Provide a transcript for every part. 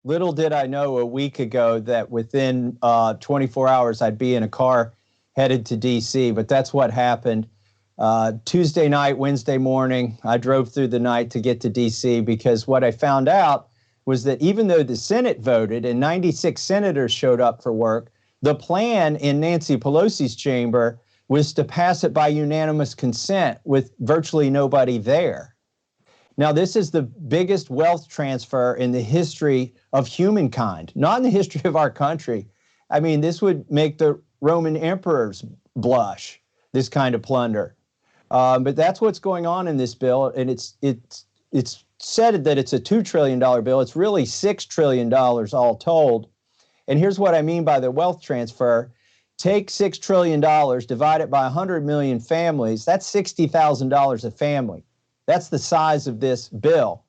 Little did I know a week ago that within 24 hours I'd be in a car headed to D.C., but that's what happened. Tuesday night, Wednesday morning, I drove through the night to get to D.C. because what I found out was that even though the Senate voted and 96 senators showed up for work, the plan in Nancy Pelosi's chamber was to pass it by unanimous consent with virtually nobody there. Now, this is the biggest wealth transfer in the history of humankind, not in the history of our country. I mean, this would make the Roman emperors blush, this kind of plunder. But that's what's going on in this bill, and it's said that it's a $2 trillion bill. It's really $6 trillion all told. And here's what I mean by the wealth transfer. Take $6 trillion, divide it by 100 million families. That's $60,000 a family. That's the size of this bill.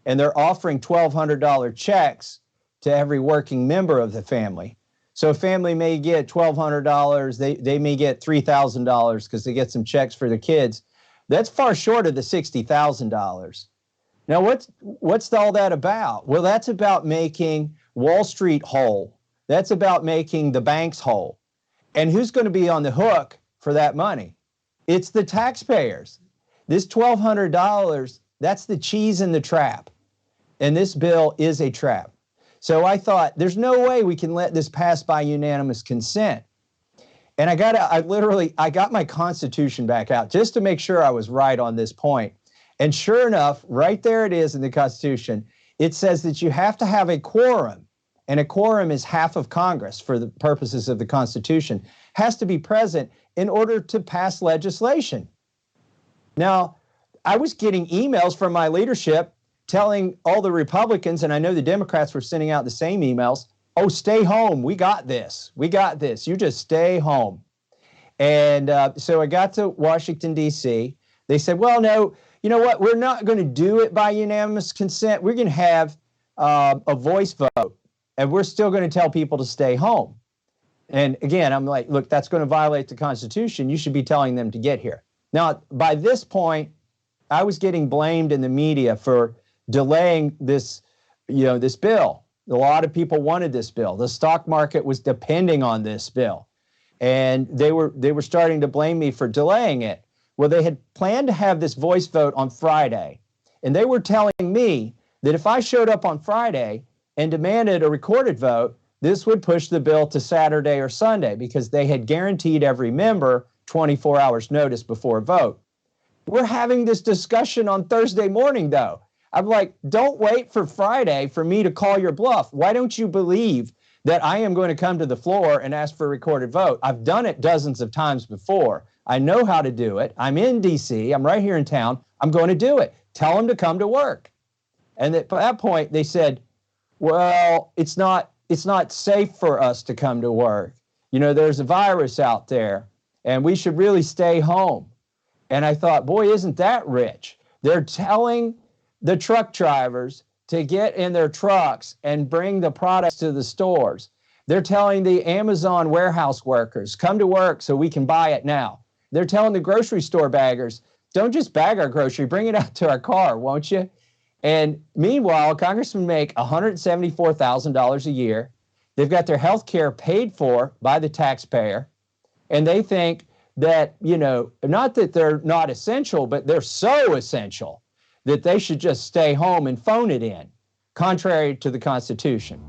And they're offering $1,200 checks to every working member of the family. So a family may get $1,200, they may get $3,000 because they get some checks for the kids. That's far short of the $60,000. Now, what's all that about? Well, that's about making Wall Street whole. That's about making the banks whole. And who's going to be on the hook for that money? It's the taxpayers. This $1,200, that's the cheese in the trap. And this bill is a trap. So I thought, there's no way we can let this pass by unanimous consent. And I got my Constitution back out just to make sure I was right on this point. And sure enough, right there it is in the Constitution. It says that you have to have a quorum, and a quorum is half of Congress for the purposes of the Constitution, has to be present in order to pass legislation. Now, I was getting emails from my leadership telling all the Republicans, and I know the Democrats were sending out the same emails, oh, stay home, we got this, you just stay home. And so I got to Washington, D.C. They said, well, no, you know what, we're not going to do it by unanimous consent. We're going to have a voice vote, and we're still going to tell people to stay home. And again, I'm like, look, that's going to violate the Constitution. You should be telling them to get here. Now, by this point, I was getting blamed in the media for delaying this, this bill. A lot of people wanted this bill. The stock market was depending on this bill. And they were starting to blame me for delaying it. Well, they had planned to have this voice vote on Friday. And they were telling me that if I showed up on Friday and demanded a recorded vote, this would push the bill to Saturday or Sunday because they had guaranteed every member 24 hours notice before a vote. We're having this discussion on Thursday morning, though. I'm like, don't wait for Friday for me to call your bluff. Why don't you believe that I am going to come to the floor and ask for a recorded vote? I've done it dozens of times before. I know how to do it. I'm in D.C. I'm right here in town. I'm going to do it. Tell them to come to work. And at that point, they said, well, it's not safe for us to come to work. There's a virus out there, and we should really stay home. And I thought, boy, isn't that rich? They're telling the truck drivers to get in their trucks and bring the products to the stores. They're telling the Amazon warehouse workers, come to work so we can buy it now. They're telling the grocery store baggers, don't just bag our grocery, bring it out to our car, won't you? And meanwhile, congressmen make $174,000 a year. They've got their health care paid for by the taxpayer. And they think that, not that they're not essential, but they're so essential that they should just stay home and phone it in, contrary to the Constitution.